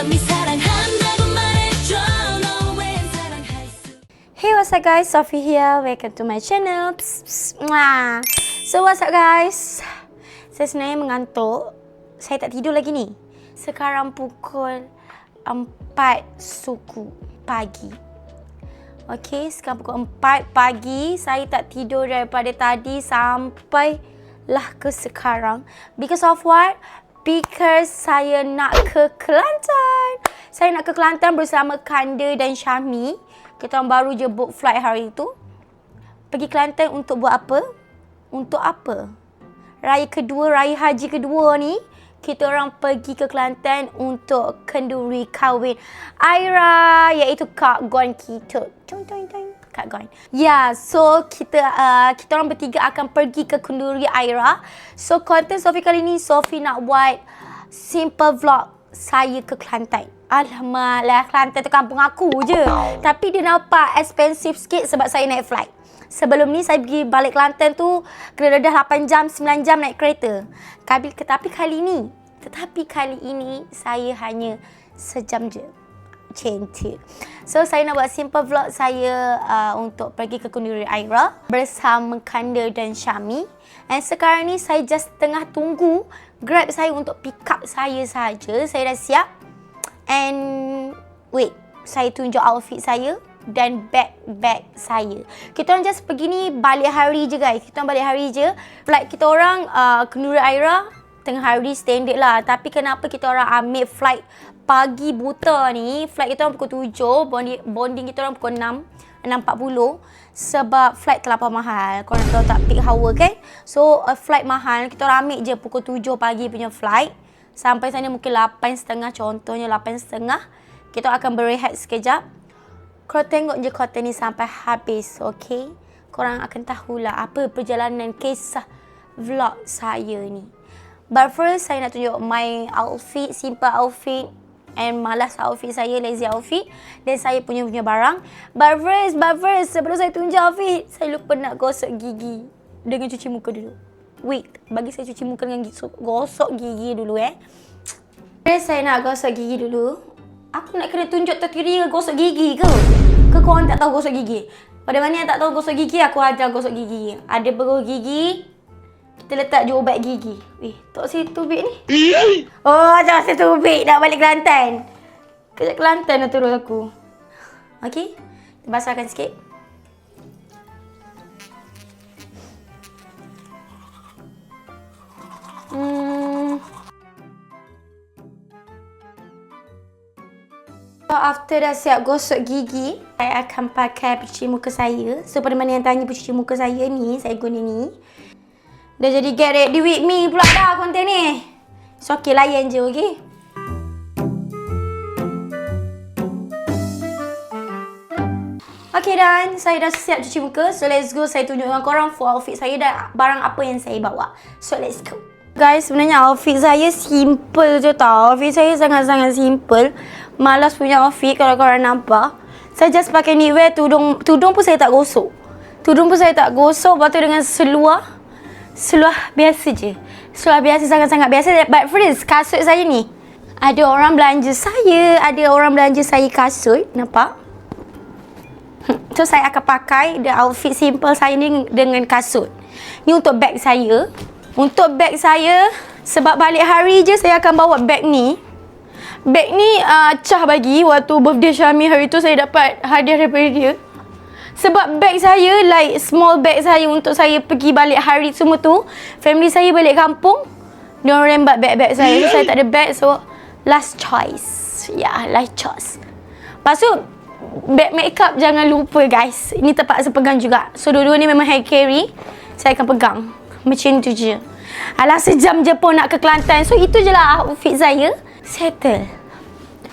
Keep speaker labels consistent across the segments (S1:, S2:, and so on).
S1: Hey, what's up guys, Sophie here. Welcome to my channel. Psst, psst, mwah. So what's up guys? Saya sebenarnya mengantuk. Saya tak tidur lagi ni. Sekarang pukul 4 suku pagi. Okay, sekarang pukul 4 pagi. Saya tak tidur daripada tadi sampailah ke sekarang. Because of what? Because saya nak ke Kelantan. Saya nak ke Kelantan bersama Kanda dan Syami. Kita orang baru je book flight hari itu. Pergi Kelantan untuk buat apa? Untuk apa? Raya kedua, raya haji kedua ni, kita orang pergi ke Kelantan untuk kenduri kahwin Aira, iaitu Kak Gon kita. Kak Gon. Ya, so kita orang bertiga akan pergi ke kenduri Aira. So konten Sophie kali ni, Sophie nak buat simple vlog saya ke Kelantan. Alamak lah, Kelantan tu kampung aku je. Tapi dia nampak expensive sikit sebab saya naik flight. Sebelum ni saya pergi balik Kelantan tu kena dah 8 jam, 9 jam naik kereta. Tetapi kali ini saya hanya sejam je. Cantik. So saya nak buat simple vlog saya untuk pergi ke kenduri Aira bersama Kanda dan Syami. And sekarang ni saya just tengah tunggu Grab saya untuk pick up saya saja. Saya dah siap. And wait, saya tunjuk outfit saya dan bag saya. Kita orang just pergi ni balik hari je guys. Kita orang balik hari je. Flight kita orang kenduri Aira tengah hari standard lah. Tapi kenapa kita orang ambil flight pagi buta ni? Flight kita orang pukul 7, bonding kita orang pukul 6.40. Sebab flight terlampau mahal. Korang tahu tak peak hour kan? So flight mahal, kita orang ambil je pukul 7 pagi punya flight. Sampai sana mungkin 8.30, contohnya 8.30. Kita akan berehat sekejap. Korang tengok je konten ni sampai habis, okay? Korang akan tahulah apa perjalanan kisah vlog saya ni. But first, saya nak tunjuk my outfit, simple outfit. And malas outfit saya, lazy outfit. Dan saya punya barang. But first, sebelum saya tunjuk outfit, saya lupa nak gosok gigi dengan cuci muka dulu. Wait, bagi saya cuci muka dengan gosok gigi dulu saya nak gosok gigi dulu. Aku nak kena tunjuk tutorial gosok gigi ke? Ke korang tak tahu gosok gigi? Pada mana yang tak tahu gosok gigi, aku ajar gosok gigi. Ada beruh gigi, kita letak je ubat gigi. Tak si tubik ni. Oh, jangan si tubik. Nak balik Kelantan. Kejap Kelantan dah turun aku. Okey, kita basahkan sikit. So after dah siap gosok gigi, saya akan pakai pencuci muka saya. So pada mana yang tanya pencuci muka saya ni, saya guna ni. Dah jadi get ready with me pula dah konten ni. So okay, layan je, okay? Okay dan, saya dah siap cuci muka. So let's go, saya tunjuk dengan korang full outfit saya dan barang apa yang saya bawa. So let's go. Guys, sebenarnya outfit saya simple je tau. Outfit saya sangat-sangat simple. Malas punya outfit kalau korang nampak. Saya just pakai knitwear, tudung pun saya tak gosok. Lepas tu dengan seluar biasa je. Seluar biasa, sangat-sangat biasa. But first, kasut saya ni. Ada orang belanja saya kasut. Nampak? So saya akan pakai the outfit simple saya ni dengan kasut. Ni untuk bag saya. Untuk bag saya, sebab balik hari je saya akan bawa bag ni. Bag ni Cah bagi waktu birthday Syami hari tu, saya dapat hadiah daripada dia. Sebab bag saya, like small bag saya untuk saya pergi balik hari semua tu. Family saya balik kampung, dia orang rembat bag-bag saya. So saya tak ada bag, so last choice. Last choice. Lepas tu, bag makeup jangan lupa guys. Ini terpaksa pegang juga. So dua-dua ni memang hand carry. Saya akan pegang. Macam tu je. Alah, sejam je pun nak ke Kelantan. So itu je lah outfit saya. Settle.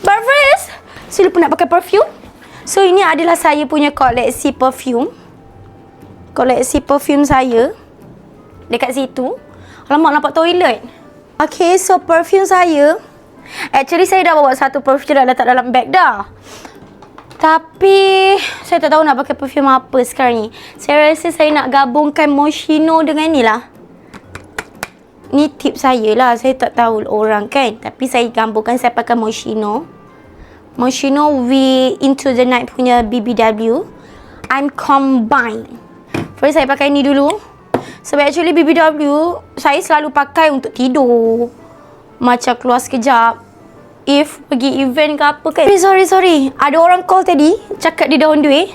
S1: But first, saya lupa nak pakai perfume. So ini adalah saya punya koleksi perfume. Koleksi perfume saya. Dekat situ. Alamak, nampak toilet. Okay, so perfume saya. Actually saya dah bawa satu perfume dah letak dalam bag dah. Tapi saya tak tahu nak pakai perfume apa sekarang ni. Saya rasa saya nak gabungkan Moschino dengan ni lah. Ni tip saya lah. Saya tak tahu orang kan. Tapi saya gabungkan, saya pakai Moschino. Moschino we Into the Night punya BBW. I'm combine. First saya pakai ni dulu. Sebab actually BBW saya selalu pakai untuk tidur. Macam keluar sekejap. If pergi event ke apa ke. Sorry. Ada orang call tadi. Cakap dia dah on the way.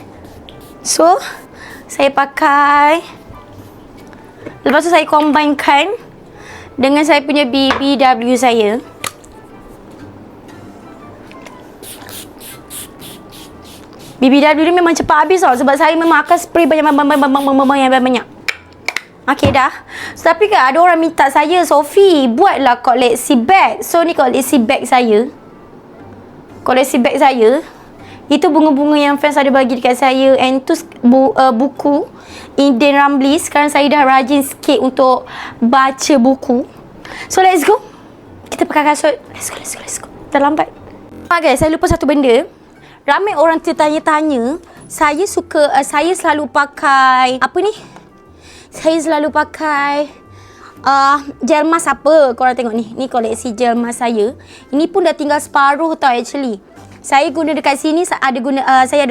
S1: So, saya pakai. Lepas tu saya combinekan dengan saya punya BBW saya. BBW ni memang cepat habis tau. Sebab saya memang akan spray banyak. Okay dah. So, tapi kan ada orang minta saya, Sophie, buatlah koleksi bag. So, ni koleksi bag saya. Koleksi bag saya. Itu bunga-bunga yang fans ada bagi dekat saya. And tu buku Indian Ramli. Sekarang saya dah rajin sikit untuk baca buku. So, let's go. Kita pakai kasut. Let's go. Dah lambat. Okay, saya lupa satu benda. Ramai orang tertanya-tanya. Saya selalu pakai apa ni? Saya selalu pakai gel mask apa. Korang tengok ni. Ni koleksi gel mask saya. Ini pun dah tinggal separuh tau actually. Saya guna dekat sini, saya ada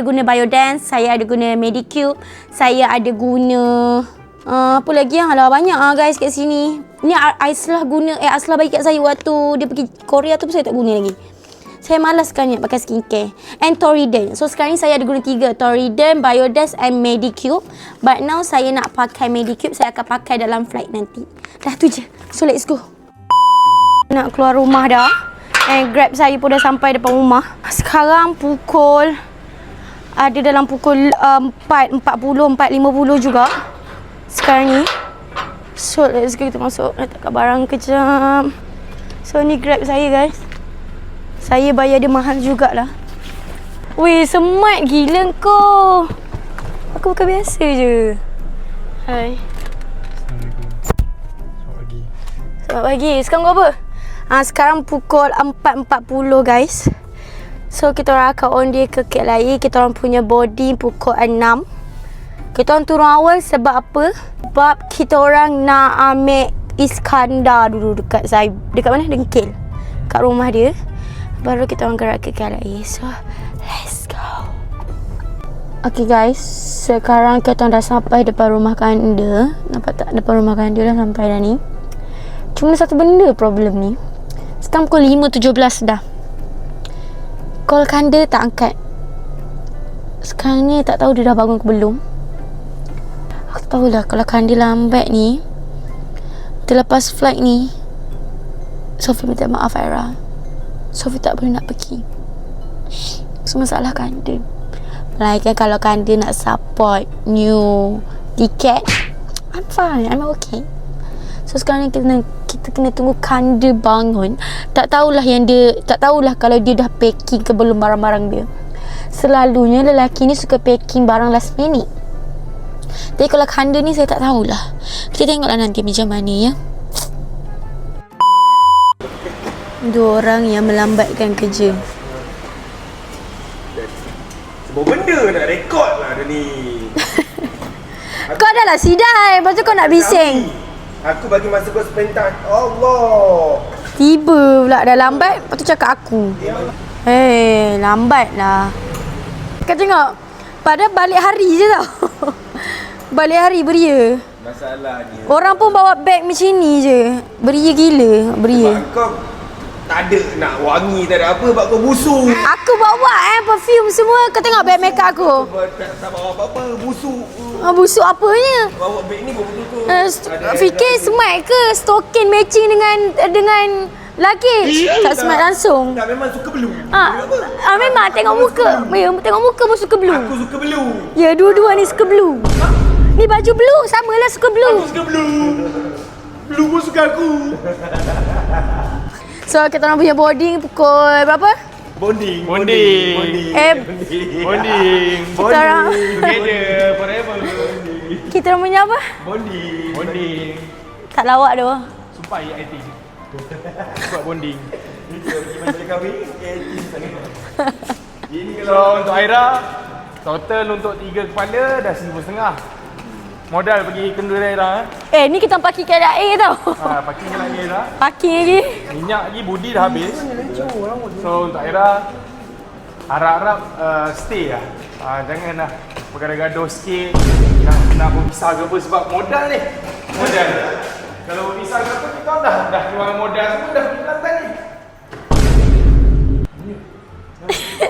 S1: guna Biodance, saya ada guna Medicube, saya ada guna apa lagi yang banyak guys kat sini. Ni Aislah bagi kat saya waktu dia pergi Korea tu pun saya tak guna lagi. Saya malas sekarang nak pakai skincare. And Toriden. So sekarang ni saya ada guna 3. Toriden, Biodance and Medicube. But now saya nak pakai Medicube. Saya akan pakai dalam flight nanti. Dah tu je. So let's go. Nak keluar rumah dah. And Grab saya pun dah sampai depan rumah. Sekarang ada dalam pukul 4.40, 4.50 juga. Sekarang ni. So let's go, kita masuk. Letak kat barang kejap. So ni Grab saya guys. Saya bayar dia mahal jugalah. Weh, smart gila kau. Aku bukan biasa je. Hai.
S2: Assalamualaikum.
S1: Selamat pagi. Sekarang kau apa? Sekarang pukul 4.40 guys. So kita orang akan on dia ke KLIA. Kita orang punya boarding pukul 6. Kita orang turun awal sebab apa? Sebab kita orang nak ambil Iskandar dulu dekat mana? Dengkil. Kat rumah dia. Baru kita orang gerak ke KLIA. So, let's go. Okay guys, sekarang kita dah sampai depan rumah Kanda. Nampak tak? Depan rumah Kanda dah sampai dah ni. Cuma satu benda problem ni. Sekarang pukul 5.17 dah. Call Kanda tak angkat. Sekarang ni tak tahu dia dah bangun ke belum. Aku tahulah kalau Kanda lambat ni. Terlepas flight ni, Sophie minta maaf Aira. Sophie tak boleh nak pergi. Semua salah Kanda. Melainkan kalau Kanda nak support new tiket, I'm fine, I'm okay. So sekarang ni kita kena tunggu Kanda bangun. Tak tahulah kalau dia dah packing ke belum barang-barang dia. Selalunya lelaki ni suka packing barang last minute. Tapi kalau Kanda ni saya tak tahulah. Kita tengoklah nanti macam mana ya. Dua orang yang melambatkan kerja.
S2: Semua benda nak rekod lah dia ni.
S1: Kau dah lah sidai. Lepas tu kau nak bising.
S2: Aku bagi masa kau spend time. Allah.
S1: Tiba pula dah lambat. Lepas tu cakap aku. Lambat lah. Kau tengok. Padahal balik hari je tau. Balik hari beria.
S2: Masalahnya
S1: orang pun bawa beg macam ni je. Beria gila. Beria.
S2: sebab kau tak ada nak wangi, tak ada apa, sebab kau busuk.
S1: Aku bawa perfume semua. Kau tengok beg make up aku.
S2: Tak bawa apa-apa, busuk.
S1: Busuk apanya?
S2: Bawa beg ni betul-betul.
S1: Fikir smart ke? Stokin matching dengan lagi. Tak smart langsung.
S2: Tak, memang suka blue.
S1: Memang tengok muka. Tengok muka pun suka blue.
S2: Aku suka blue.
S1: Ya, dua-dua ni suka blue. Ni baju blue, samalah suka blue.
S2: Aku suka blue. Blue pun suka aku.
S1: So, kita orang punya boarding pukul berapa?
S2: Bonding.
S1: Kita orang
S2: Together forever.
S1: Kita orang punya apa?
S2: Bonding.
S1: Tak lawak tu.
S2: Sumpah IT. Buat bonding. Pergi masa kahwin, IT sana. Ini kalau untuk Aira, total untuk 3 kepala dah 1,500. Modal pergi kenduri Aira.
S1: Ni kita parking kat air tau.
S2: Parking ke lagi Aira.
S1: Parking lagi.
S2: Minyak lagi, budi dah habis. So untuk Aira Harap-harap stay lah. Janganlah bergaduh-gaduh sikit. Nak berpisah ke apa sebab modal ni. Modal. Kalau berpisah ke apa kita dah keluar modal semua dah pergi Kelantan ni.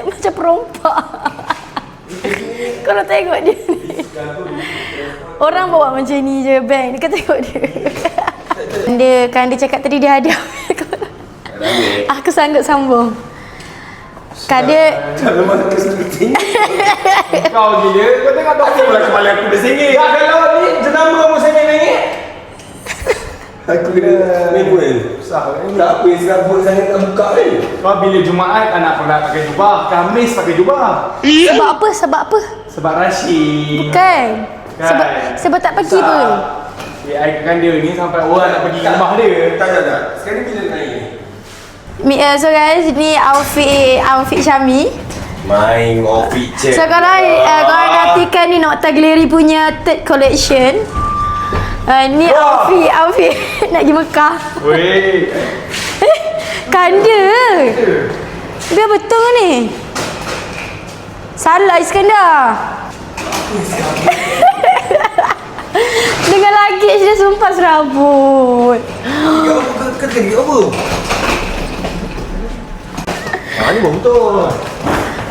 S1: Macam perompak. Kalau tengok dia ni. Orang bawa macam ni je bank. Dia tengok dia. Dia cakap tadi dia ada. Aku sanggup sambung. Kada
S2: Kau gila. Kau tengok doktor pula kepala aku bersengit. Kalau ni jenama mu sengit-sengit.
S3: Aku kena ni pun. Tak apa yang serabut sangat tak buka ni.
S2: Kau bila Jumaat tak nak pula pakai jubah. Khamis pakai jubah.
S1: Sebab apa? Sebab apa?
S2: Sebab Rashid.
S1: Bukan. Sebab tak pergi pun.
S2: AI kan dia ni sampai orang nak pergi rumah dia.
S3: Tak. Sekarang bila naik?
S1: So guys, ni outfit Syami.
S3: Main outfit check.
S1: So kalau korang nantikan ni Nokta Gallery punya third collection. Ni outfit nak pergi Mekah.
S2: Weh.
S1: Kanda. Biar betul ke ni? Salah Iskandar. Dengan luggage dia sumpah serabut.
S3: Kau tadi apa? Ni betul.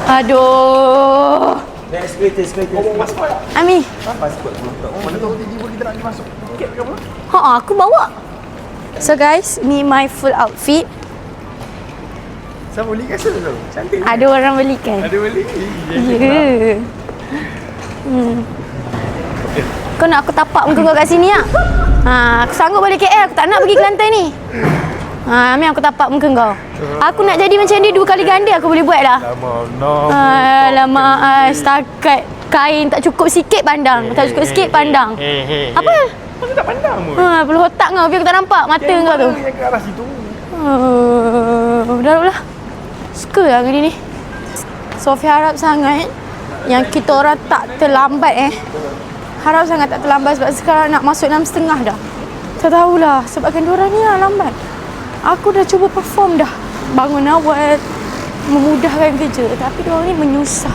S1: Aduh.
S3: Next creator.
S2: Pasport.
S1: Ami.
S3: Pasport belum tahu.
S2: Mana tahu tiba-tiba kita nak pergi masuk tiket ke apa?
S1: Aku bawa. So guys, ni my full outfit.
S2: Siapa beli kat sana tu? Cantik.
S1: Ada orang belikan.
S2: Ada beli?
S1: Ya. Kau nak aku tapak muka kau kat sini tak? Aku sanggup balik KL. Aku tak nak pergi Kelantan ni. Ami aku tapak muka kau. Aku nak jadi macam dia 2 kali ganda aku boleh buat dah. Lama setakat kain tak cukup sikit pandang. Tak cukup sikit pandang. Apa?
S2: Aku tak pandang pun.
S1: Perlu otak kau biar aku tak nampak mata kau tu.
S2: Yang ke arah situ.
S1: Dah lah. Suka lah dengan dia ni. Sofia harap sangat yang kita orang tak terlambat Harap sangat tak terlambat sebab sekarang nak masuk 6.30 dah. Tak tahulah sebabkan diorang ni lah lambat. Aku dah cuba perform dah. Bangun awal, memudahkan kerja. Tapi diorang ni menyusah.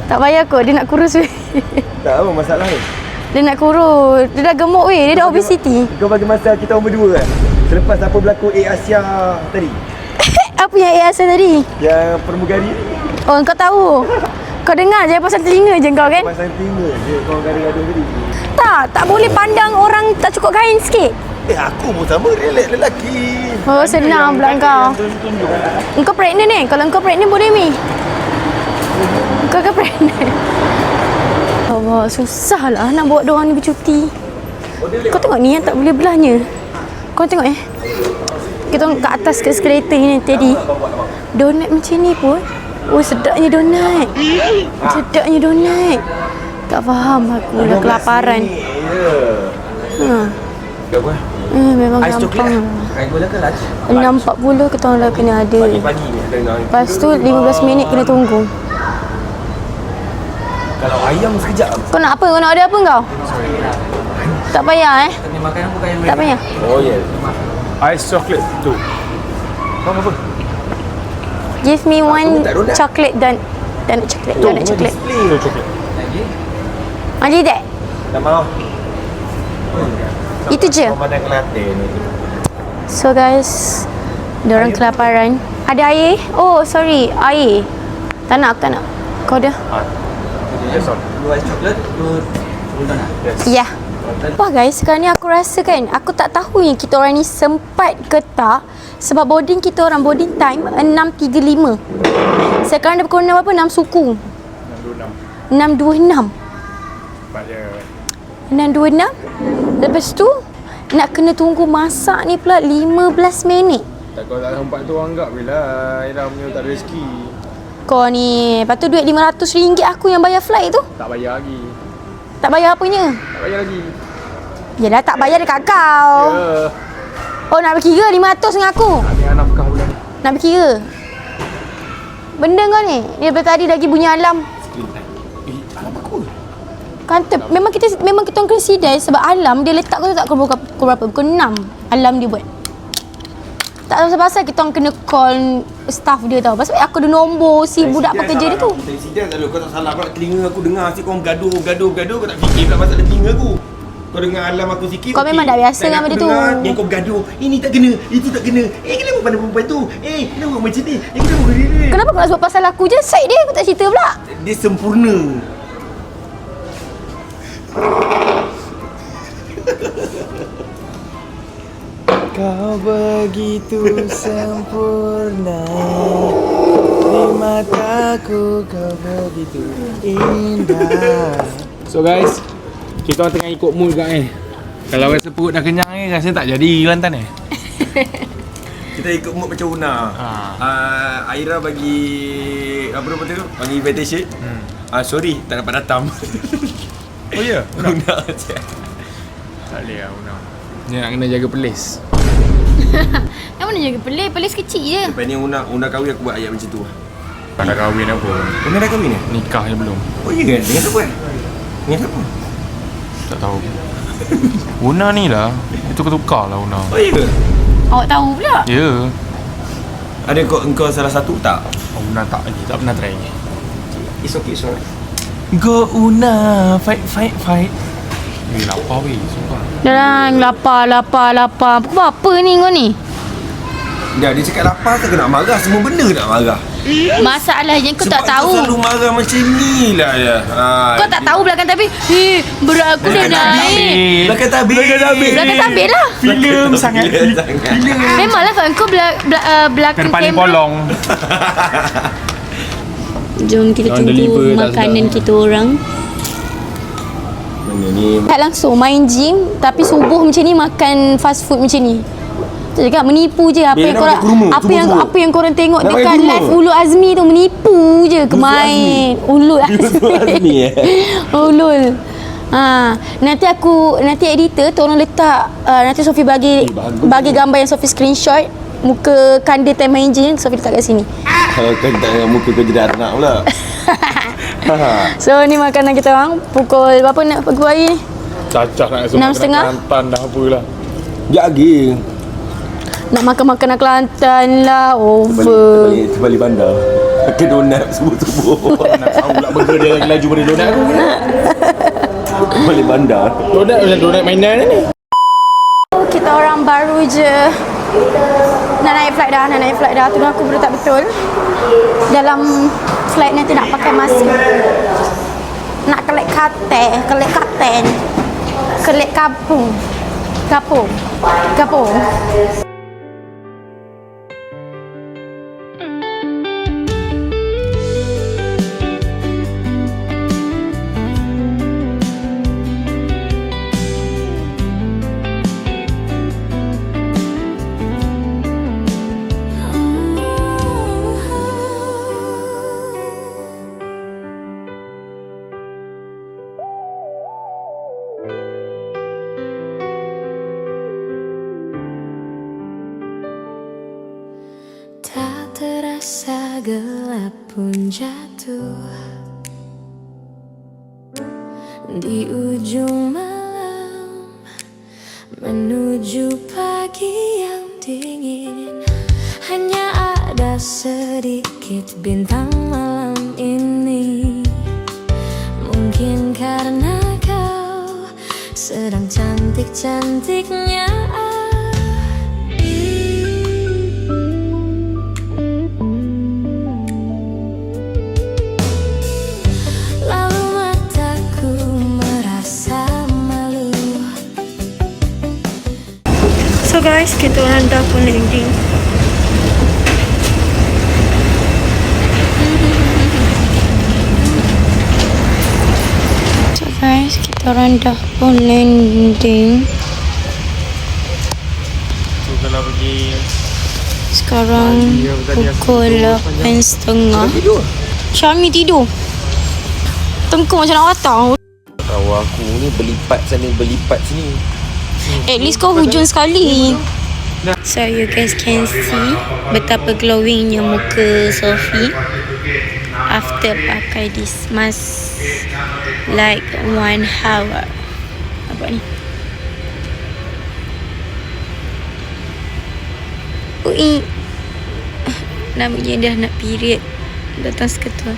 S1: Tak payah kot, dia nak kurus weh.
S3: Tak apa masalah ni.
S1: Dia nak kurus. Dia dah gemuk weh, dia dah obesity.
S3: Kau bagi masa kita orang berdua kan. Selepas apa berlaku Asia tadi.
S1: Apa yang asal tadi?
S3: Yang pramugari.
S1: Oh, kau tahu. Kau dengar je pasal telinga je kau kan?
S3: Pasal tinggal je kau gaduh-gaduh tadi.
S1: Tak boleh pandang orang tak cukup kain sikit.
S3: Aku pun sama lelaki.
S1: Oh, senang pula kau. Engkau pregnant Kalau engkau pregnant boleh mi. Engkau kan pregnant. Allah, susah lah nak bawa diorang ni bercuti. Kau tengok ni yang tak boleh belahnya. Kau tengok kita kat atas kat eskalator ni tadi. Donat macam ni pun. Oh, sedapnya donat. Sedapnya donat. Tak faham aku dah kelaparan. Memang gampang.
S3: Regular ke lunch?
S1: 6.40 kita orang dah kena ada.
S3: Pagi ni tengah.
S1: Lepas tu 15 minit kena tunggu.
S3: Kalau ayam sekejap.
S1: Kau nak apa? Kau nak order apa kau? Tak payah
S3: Kena makan apa kain
S1: Tak payah.
S3: Oh ya.
S2: Ice chocolate tu. Kau apa?
S1: Give me one
S3: tak donat.
S1: chocolate donut chocolate. Donut chocolate.
S2: Tu chocolate.
S1: Lagi tak?
S3: Tak mau.
S1: Itu je.
S3: Pemandangan Kelantan ni.
S1: So guys, diorang kelaparan. Ada air? Oh, sorry. Air. Tak nak, aku tak nak. Kau dah?
S2: Yes, on.
S3: Dua ice chocolate, dua donat.
S2: Yes.
S1: Ya. Wah guys, sekarang ni aku rasa kan, aku tak tahu yang kita orang ni sempat ke tak. Sebab boarding kita orang, boarding time 6.35. Sekarang dah pukul 6 apa? 6 suku. 6.26. 6.26. Lepas tu nak kena tunggu masak ni pula 15 minit.
S2: Tak kau tak sempat tu anggap bila Ira punya tak ada rezeki.
S1: Kau ni, lepas tu duit RM500 aku yang bayar flight tu.
S2: Tak bayar lagi.
S1: Tak bayar apanya?
S2: Tak bayar lagi.
S1: Yelah tak bayar dekat kau.
S2: Ya.
S1: Oh nak berkira 500 dengan aku?
S2: Ambil nafkah bulan ni.
S1: Nak berkira? Benda kau ni, dia dari tadi lagi bunyi alam.
S2: Screen time. Alam aku.
S1: Kata memang kita orang kena sidai sebab alam dia letak kau tak pukul berapa? Pukul 6 alam dia buat. Tak tahu pasal kita orang kena call staff dia tau. Pasal aku ada nombor si budak pekerja dia tu.
S3: Presiden tak kau tak salah pula telinga aku dengar asyik kau gaduh kau tak fikir pula pasal telinga aku. Kau dengar alam aku sikit.
S1: Kau memang dah biasa dengan benda tu.
S3: Yang kau gaduh, ini tak kena, itu tak kena. Kenapa pada perempuan tu? Kenapa buat macam ni? Kenapa buat ni?
S1: Kenapa kau nak sebut pasal aku je? Side dia aku tak cerita pula.
S3: Dia sempurna.
S2: Kau begitu sempurna di mataku, kau begitu indah. So guys, kita orang tengah ikut mood kat Kalau rasa perut dah kenyang rasanya tak jadi Kelantan
S3: Kita ikut mood macam Una. Aira bagi apa nama tu? Bagi invitation. Sorry tak dapat datang.
S2: Oh ya?
S3: Una.
S2: Tak boleh lah Una. Dia nak kena jaga pelis.
S1: Yang mana jaga pelis kecil je.
S3: Lepas ni Una kahwin aku buat ayat macam tu.
S2: Tak dah kahwin apa?
S3: Una dah kahwin ni?
S2: Nikah je belum.
S3: Oh iya kan? Dengan siapa kan? Dengan siapa?
S2: Tak tahu. Una ni lah. Itu ketukar lah Una.
S3: Oh iya ke?
S1: Awak tahu pula.
S2: Ya.
S3: Ada engkau salah satu tak?
S2: Oh, Una tak lagi. Tak pernah try lagi.
S3: It's okay, it's alright.
S2: Go Una. Fight. Lapar weh. Sumpah.
S1: Dah lapar. Pukul apa ni kau ni?
S3: Dia cakap lapar tak nak marah. Semua benda nak marah.
S1: Masalahnya kau tak
S3: Sebab
S1: tahu.
S3: kau selalu marah macam ni lah ya.
S1: Kau tak tahu belakang tabir. Berat aku dah naik.
S3: Belakang tabir
S1: Belakang tabir lah.
S2: Filem sangat.
S1: Memanglah kalau kau belakang
S2: Terpaling
S1: kamera.
S2: polong.
S1: Jom kita
S2: Orang deliver
S1: tunggu
S2: tak
S1: makanan
S2: sedap.
S1: kita orang.
S3: Mana ni?
S1: Tak langsung main gym tapi subuh macam ni makan fast food macam ni. Tu cakap menipu je apa
S3: Bila
S1: yang
S3: nak
S1: korang
S3: pergi ke rumah, subuh-subuh.
S1: apa yang korang tengok
S3: Nak
S1: dekat
S3: pergi ke rumah.
S1: live Ulul Azmi tu menipu je kemain. Ulul
S3: Azmi,
S1: Ulul. Nanti editor tolong letak nanti Sophie bagi gambar yang Sophie screenshot muka kanda time main gym Sophie letak kat sini.
S3: Kau tak dengan muka kau jadi anak pula.
S1: So ni makanan kita orang pukul berapa nak pagi hari ni?
S2: Cacah nak semua
S1: 6:30.
S2: Kelantan dah apalah.
S3: Sekejap lagi.
S1: Nak makan makanan Kelantan lah. Over.
S3: Terbalik bandar. Pakai donat subuh-subuh.
S2: Nak tahu pula burger dia lagi laju pada donat aku.
S3: Terbalik bandar.
S2: Donat macam donat mainan ni.
S1: Kita orang baru je nak naik flight dah. Tengok aku betul tak betul. Dalam flight nanti nak pakai mask. Nak kelek kapung.
S4: Tak terasa gelap pun jatuh di ujung malam menuju pagi yang dingin. Hanya ada sedikit bintang malam ini. Mungkin karena kau sedang cantik-cantiknya.
S1: So guys, kita orang dah pun landing. So guys, kita orang dah pun landing.
S2: So kalau pergi
S1: Sekarang pukul 8.30.
S3: Tidur.
S1: Syami tidur. Tengkuk macam nak watang.
S3: Tahu aku ni berlipat sana berlipat sini.
S1: At least kau hujung sekali. So you guys can see betapa glowingnya muka Sophie. after pakai this mask like 1 hour. Apa ni? Ui. Namanya dah nak period. Datang seketul.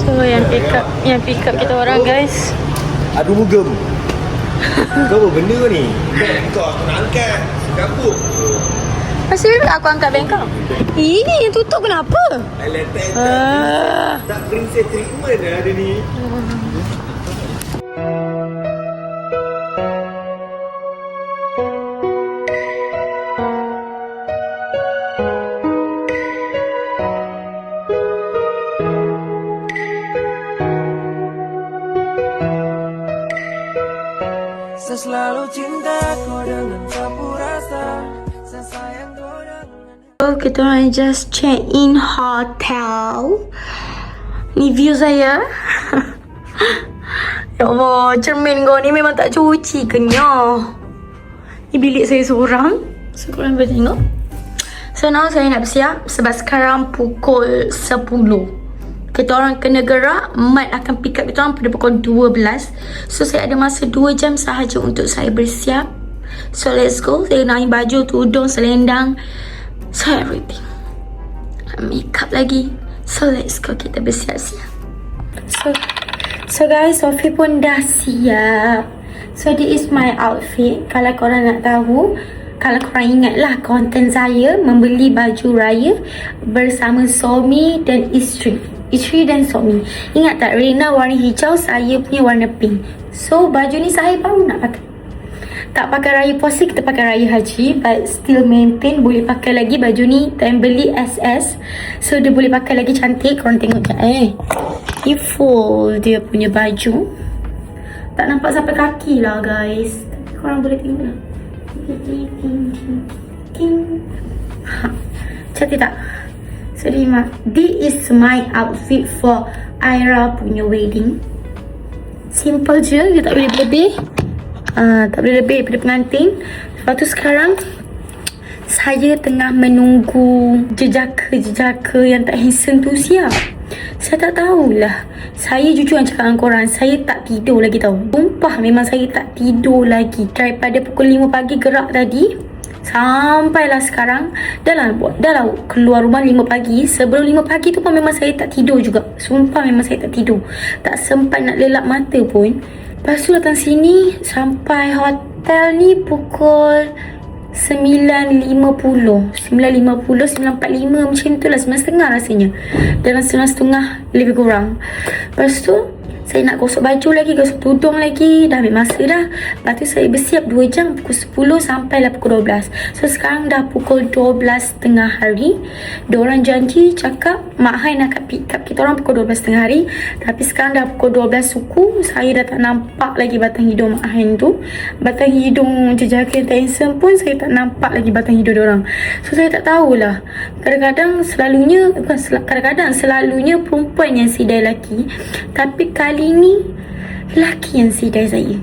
S1: So yang pick up kita orang guys.
S3: Aduh mugem. Kau apa benda kau ni? Beg kau aku nak angkat. Kapuk.
S1: Masih aku angkat beg kau. Ini yang tutup kenapa?
S3: Tak princess treatment lah dia ni.
S5: Saya selalu cinta kau dengan sapu rasa. Saya sayang kau dengan...
S1: So kita orang just check in hotel. Ni view saya. Ya Allah, cermin kau ni memang tak cuci ke ni? Ni bilik saya seorang. So korang boleh tengok. So now saya nak bersiap sebab sekarang pukul 10. Kita orang kena gerak. Mat akan pick up kita orang pada pukul 12. So saya ada masa 2 jam sahaja untuk saya bersiap. So let's go. Saya naik baju, tudung, selendang. So everything. Makeup lagi. So let's go. Kita bersiap-siap. So guys, Sophie pun dah siap. So this is my outfit. Kalau korang nak tahu, kalau korang ingat lah konten saya membeli baju raya bersama suami dan isteri dan suami. Ingat tak, Rena warna hijau, saya punya warna pink. So baju ni saya baru nak pakai. Tak pakai raya puasa, kita pakai raya haji, but still maintain boleh pakai lagi baju ni. Dan beli SS, so dia boleh pakai lagi cantik. Korang tengok tak ni full dia punya baju. Tak nampak sampai kaki lah guys, tapi korang boleh tengok lah. Cantik tak? So this is my outfit for Aira punya wedding. Simple je, dia tak boleh lebih. Tak boleh lebih daripada pengantin. Lepas tu sekarang saya tengah menunggu jejaka yang tak handsome tu siap. Saya tak tahulah. Saya jujur cakap dengan korang, saya tak tidur lagi tau. Sumpah memang saya tak tidur lagi. Daripada pukul 5 pagi gerak tadi sampailah sekarang. Dah lah keluar rumah 5 pagi. Sebelum 5 pagi tu pun memang saya tak tidur juga. Sumpah memang saya tak tidur. Tak sempat nak lelap mata pun. Lepas tu datang sini, sampai hotel ni pukul 9.50, 9.45 macam tu lah, 9.30 rasanya. Dalam 9.30 lebih kurang. Lepas tu saya nak gosok baju lagi, gosok tudung lagi. Dah ambil masa dah. Lepas tu saya bersiap 2 jam, pukul 10 sampailah pukul 12. So sekarang dah pukul 12 tengah hari. Diorang janji cakap Mak Hai nak pick up kita orang pukul 12 tengah hari. Tapi sekarang dah pukul 12 suku. Saya dah tak nampak lagi batang hidung Mak Hai tu. Batang hidung jejaka yang tak handsome pun saya tak nampak lagi batang hidung diorang. So saya tak tahulah. Kadang-kadang selalunya perempuan yang sidai lelaki. Tapi kali ni lelaki yang sidai saya.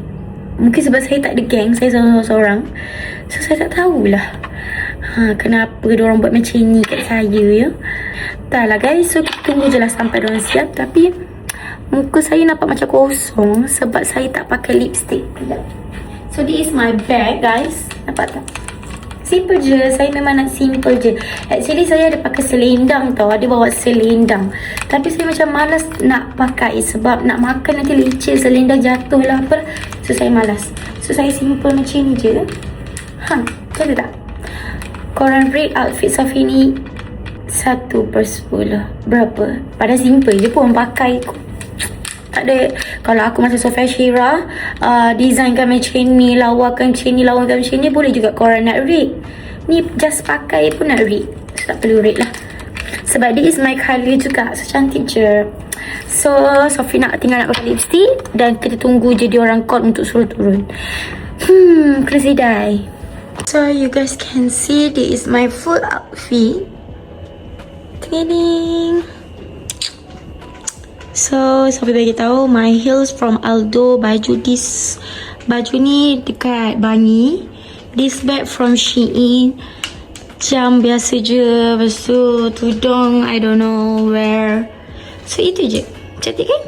S1: Mungkin sebab saya tak ada geng, saya seorang-seorang. So saya tak tahulah kenapa diorang buat macam ni kat saya ya. Tak lah guys, so kita tunggu je lah sampai diorang siap. Tapi muka saya nampak macam kosong sebab saya tak pakai lipstick. So this is my bag guys. Nampak tak? Simple je, saya memang nak simple je. Actually saya ada pakai selendang tau, ada bawa selendang. Tapi saya macam malas nak pakai sebab nak makan nanti leceh, selendang jatuh lah apa. So saya malas. So saya simple macam ni je. Betul tak? Korang rate outfit Sophie ni 1/10 berapa? Padahal simple je pun pakai. Tak ada. Kalau aku masa Sophia Shira designkan macam ni, lawakan macam ni, lawakan macam ni, boleh juga korang nak rate. Ni just pakai pun nak rate. So tak perlu rate lah. Sebab this is my colour juga. So cantik je. So Sophie tinggal nak pakai lipstick. Dan kita tunggu je diorang call untuk suruh turun. Kena sidai. So you guys can see this is my full outfit. Ting. So Sophie bagi tahu my heels from Aldo, baju ni dekat Bangi, this bag from Shein, Macam biasa je. Lepas tu tudung I don't know where. So itu je. Cantik kan?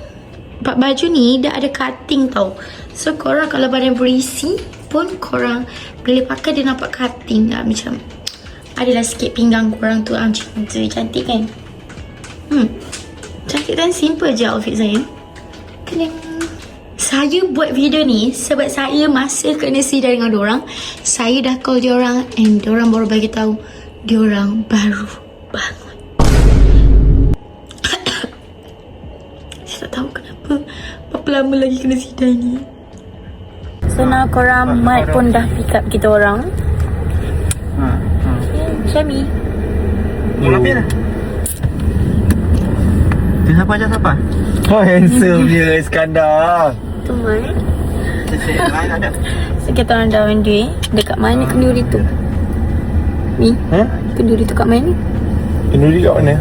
S1: Baju ni dah ada cutting tau. So korang kalau badan berisi pun korang boleh pakai dia nampak cutting lah. Macam adalah sikit pinggang korang tu macam tu. Cantik kan? Cantik dan simple je outfit saya. Keling. Saya buat video ni sebab saya masa kena sidang dengan diorang, saya dah call diorang and diorang baru bagi tahu diorang baru bangun. Saya tak tahu kenapa berapa lama lagi kena sidang ni. So now korang Mat pun dah pick up kita orang. Syami.
S2: Ngapain dah?
S6: Tu siapa ajak siapa?
S3: Oh, handsome dia Iskandar.
S1: Tu Mat.
S6: Lain ada.
S1: So kita orang dah on the way. Dekat mana kenduri tu? Ni? Kenduri tu kat mana?
S3: Kenduri kat mana?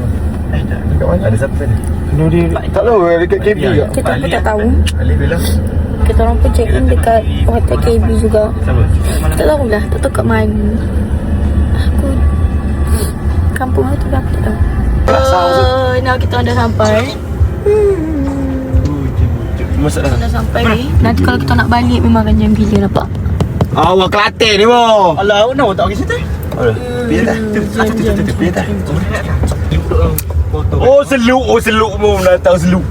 S3: Dekat mana? Ada siapa ni? Kenduri tak tahu, dekat KB kat.
S1: Kita pun tak tahu.
S3: Alif bilang.
S1: Kita orang pun check in dekat hotel KB juga. Tak tahu lah, tak tahu kat mana. Aku kampung tu aku tak tahu. Now kita orang dah sampai.
S3: Masak dah.
S1: Kita dah sampai ni. Nanti kalau kita nak balik memang akan jam bila nampak.
S3: Awak Kelantan ni boh.
S6: Alah, nak tak pergi situ?
S3: Biar dah. Biar dah.
S6: Foto.
S3: Oh seluk mu datang seluk.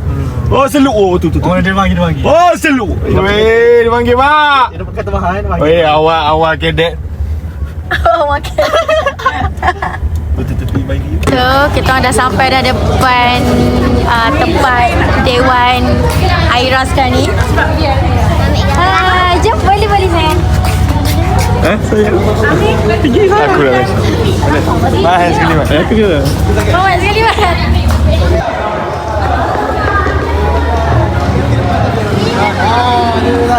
S3: Oh seluk. Oh tu.
S6: Oh, dia panggil.
S3: Oh seluk. Weh, dia panggil mak.
S6: Dia pakai tambahan, dia panggil.
S3: Weh, awak kedek.
S1: Makan.
S3: Tepi bagi.
S1: So, kita orang dah sampai dah depan tempat Dewan Aira sekarang ni. Jom, boleh sayang.
S3: Aku dah rasa. Mahal sekali mak. Aku juga.
S1: Mahal sekali Mat.
S6: Sila.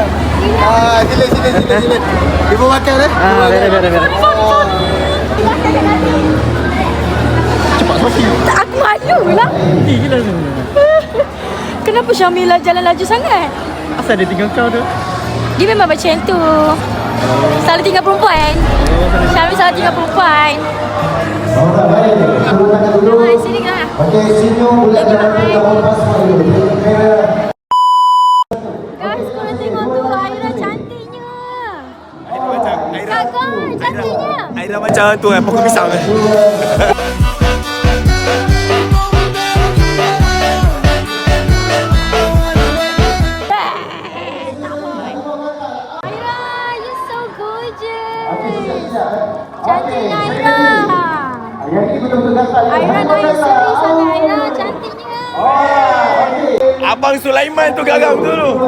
S6: Ibu makan eh? Biar.
S1: Tak, aku malu lah.
S6: Gila tu.
S1: Kenapa Syamila jalan laju sangat?
S6: Asal dia tinggal kau tu?
S1: Dia memang macam tu. Selalu tinggal perempuan. Syamil selalu tinggal perempuan. Sini ke mana? Guys, korang tengok tu Aira cantiknya. Kakak, cantiknya.
S3: Aira macam tu pokok pisang.
S1: Aira, you're so gorgeous. Cantiknya Aira. Aira nice sekali sangat Aira, cantiknya.
S3: Abang Sulaiman tu garang tu dulu.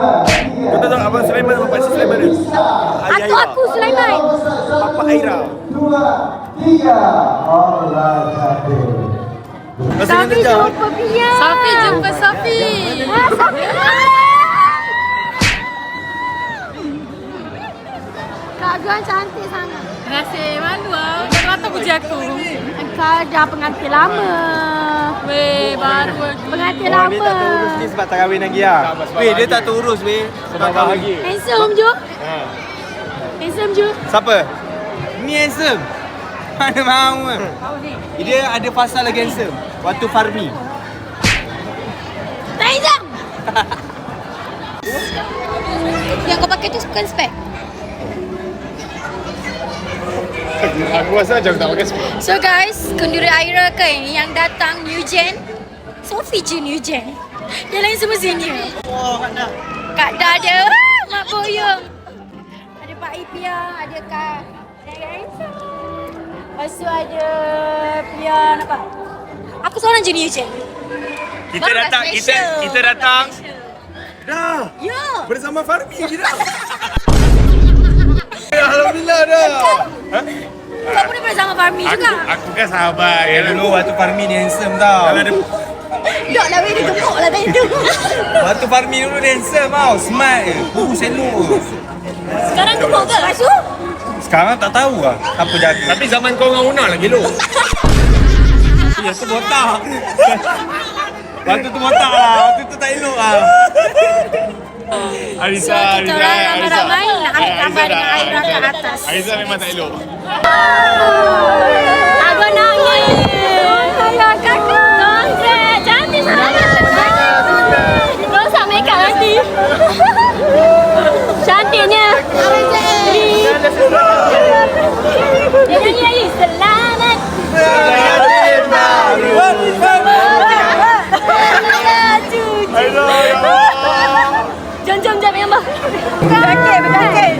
S3: Kau tahu Abang Sulaiman apa Pakcik Sulaiman ni?
S1: Aku Sulaiman.
S3: Papa Aira.
S1: Safi jumpa Pia.
S7: Safi jumpa Safi.
S1: Safi. Kak Guan cantik sangat.
S7: Terima kasih. Malu lah. Rata puji aku.
S1: Kau dah pengantin lama.
S7: Weh, baru lagi.
S1: Pengantin lama.
S6: Ni sebab tak kahwin lagi lah. Weh, dia tak terurus weh.
S3: Sebab bahagia.
S1: Handsome je. Handsome je.
S6: Siapa? Ni handsome. Mana mahu kan? Dia ada pasal lagi handsome. Waktu Farmi.
S1: Tak handsome. Yang kau pakai tu bukan spek.
S2: Aku rasa macam tak pakai spek.
S1: So guys, kenduri Aira kan yang datang new gen. Sophie je new gen. Yang lain semua senior.
S6: Oh,
S1: Kak Dah ada. Mak Boyong. Ada Pak Ipia, ada Kak guys. Lepas tu ada Pian apa? Aku seorang je new gen.
S3: Kita datang. Dah.
S1: Ya.
S3: Bersama Farmi dah.
S6: Alhamdulillah dah.
S1: Kau pun bersama Farmi juga.
S3: Aku kan sahabat.
S6: Dulu waktu Farmi ni handsome tau.
S3: Kalau ada
S1: Dok lah weh, dia gemuk lah tadi tu.
S6: Waktu Farmi dulu dia handsome tau. Smart je. Selok.
S1: Sekarang gemuk ke? Lepas tu?
S6: Sekarang tak tahu lah. Apa jaga.
S3: Tapi zaman kau dengan Una lagi lu.
S6: Ya tu botak. Waktu tu botak lah. Waktu tu tak elok lah.
S2: Arisa,
S1: So, kita orang ramai-ramai nak ambil gambar dengan Aira kat atas.
S2: Arisa memang tak elok.
S1: Abang nangis. Ayah kakak. Kongres. Cantik sangat. Kau usah make up nanti. Cantiknya. Dia nyanyi lagi. Selamat. Jom, Emma. Berjangkit.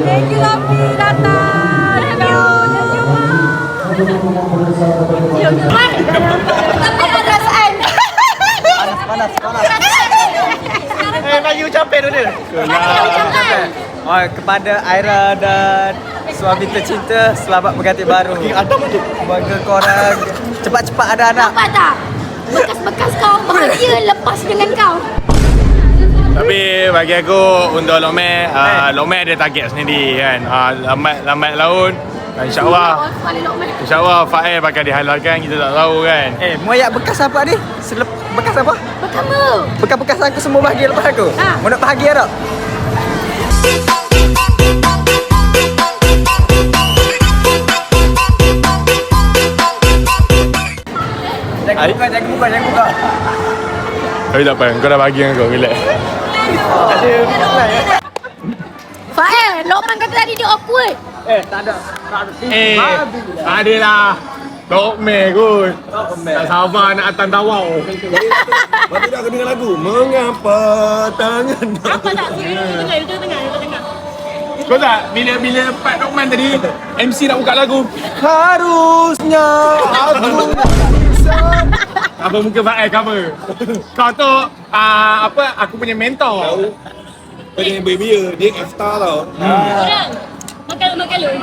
S1: Thank you, Lofi, datang. Tapi ada perasaan.
S6: Panas. Bagi ucapan dulu. Oh, kepada Aira dan suami tercinta, selamat berganti baru. Semoga korang cepat-cepat ada anak.
S1: Nampak tak? Bekas-bekas kau bahagia lepas dengan kau.
S2: Tapi bagi aku untuk Lokman, Lokman ada target sendiri kan. Lambat laun. InsyaAllah Fael bakal dihalalkan, kita tak tahu kan.
S6: Moyak bekas apa ni? Bekas apa?
S1: Pertama.
S6: Bekas-bekas aku semua bahagia lepas aku. Mau nak bahagia tak? Jangan buka.
S2: Tapi tak apa, kau dah bagi dengan kau, relax.
S1: Fael, Lokman kata tadi dia awkward.
S6: Tak ada.
S2: Ada lah. Lokman kot. Tak sabar nak hantar tawau.
S3: Lepas tu aku dengar lagu Mengapa Tangan
S1: Apa tak? Dia tengah.
S2: Kau tak, bila part Lokman tadi, MC nak buka lagu.
S6: Harusnya aku
S2: Apa muka Fael cover. Kau tu, aku punya mentor.
S3: Kau jangan berbia, dia F-star tau.
S1: Orang. Makan lu.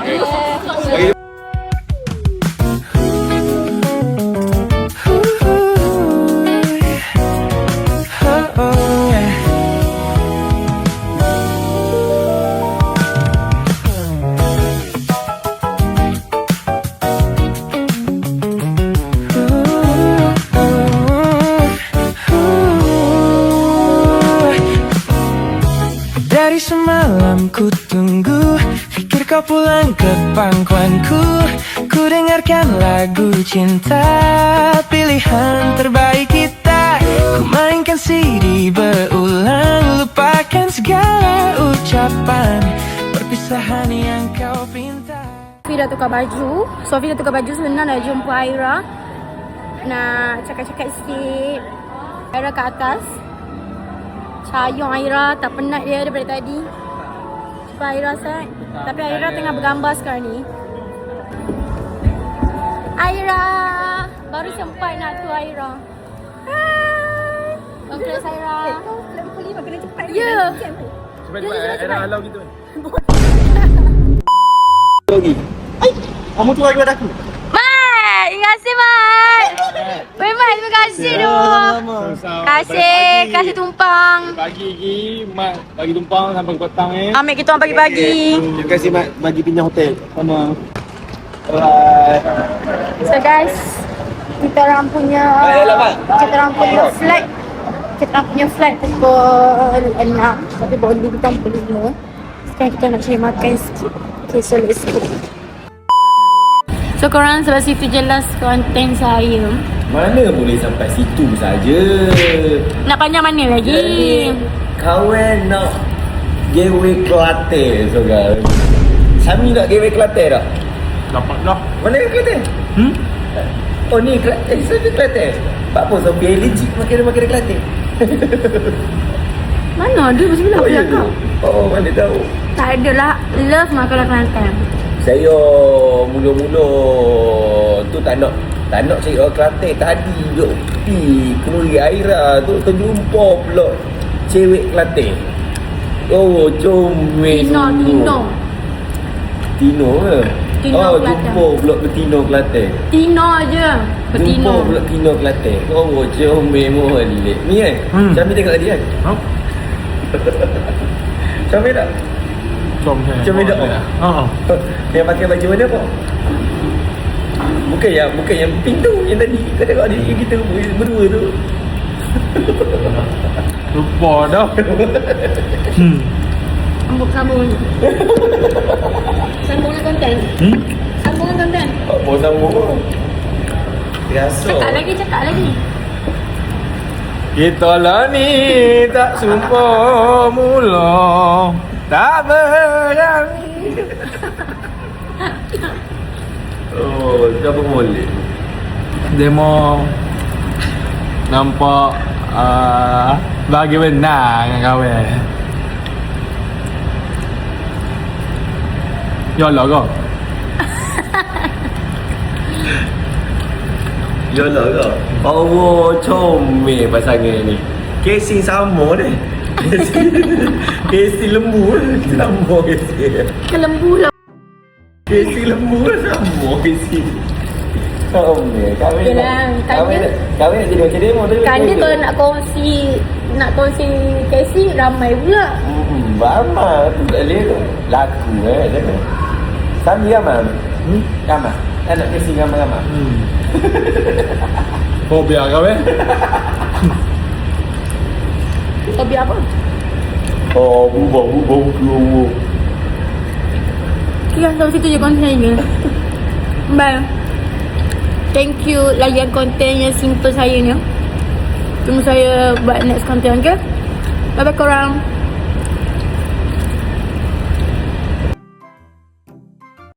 S5: Dari semalam ku tunggu, pikir kau pulang ke pangkuanku. Ku dengarkan lagu cinta, pilihan terbaik kita. Ku mainkan CD berulang, lupakan segala ucapan perpisahan yang kau pinta.
S1: Sofi dah tukar baju, senang dah jumpa Aira. Nak cakap-cakap sikit. Aira kat atas. Cayung Aira, tak penat dia daripada tadi. Cepat Aira set. Tapi Aira tengah bergambar sekarang ni. Aira, baru sempat nak tu Aira. Hai. Congrats Aira. Kena cepat. Ya.
S2: Cepat-cepat, Aira halau gitu.
S6: kamu tu lagi pada aku.
S1: Mat, terima kasih Mat. Mat, terima kasih tu. Kasih tumpang.
S2: Bagi lagi, Mat bagi tumpang sampai petang
S1: Ambil kita orang pagi-pagi.
S6: Terima kasih Mat bagi pinjam hotel. Sama.
S1: So guys, kita orang punya flight pukul 6. Tapi boarding kita pukul 5. Sekarang kita nak cari makan sikit. Okay, so let's go. So korang sebab situ jelas konten saya.
S3: Mana boleh sampai situ saja.
S1: Nak panjang mana lagi?
S3: Kawan nak gateway Kelantan so guys. Sami nak gateway Kelantan tak?
S2: Dapat lah.
S3: Mana Kelantan? Oh ni Kelantan. Saya Kelantan. Apa Sophia legit makan Kelantan?
S1: Mana ada macam bila aku cakap?
S3: Oh mana tahu.
S1: Tak ada lah. Love makanan Kelantan.
S3: Saya mula-mula tu tak nak cari orang Kelantan. Tadi duduk pi kemuri Aira tu terjumpa pula cewek Kelantan. Oh comel. Tino ke?
S1: Tino
S3: oh
S1: Kelantan.
S3: jumpa pula Tino Kelantan.
S1: Tino je.
S3: Jumpa pula Tino Kelantan. Oh comel molek. Ni kan? Jamil tengok tadi kan? Comel tak? Comel tak? Yang pakai baju mana pak? Bukan yang pink tu. Yang tadi kau tengok dia kita berdua tu.
S2: Lupa dah.
S1: Sambung lagi. Sambunglah konten. Sambunglah konten.
S3: Mau sambung. Biasa.
S1: Cakap lagi.
S2: Kita lah ni tak sumpah mula, tak berani.
S3: Oh, siapa boleh?
S2: Dia mau nampak bagi benar dengan kawan. Yalah kau.
S3: Yalah kau. Allah comel pasangan ni. Casing sama deh. Casing lembu sama casing.
S1: Kelembu lah.
S3: Casing lembu sama casing. Comel.
S1: Yelah,
S3: Kawin nak jadi macam demo tu.
S1: Kan dia kalau nak kongsi casing ramai pula.
S3: Ramai tu tak boleh tu. Laku jangan. Sami ramai. Ramai. Nak casing ramai-ramai.
S2: Fobia kau
S1: Hobi apa?
S3: Oh, bubuk.
S1: Kita sampai situ je kontennya. Bye. Thank you layan konten yang simple saya ni. Tunggu saya buat next konten, okay? Bye-bye korang.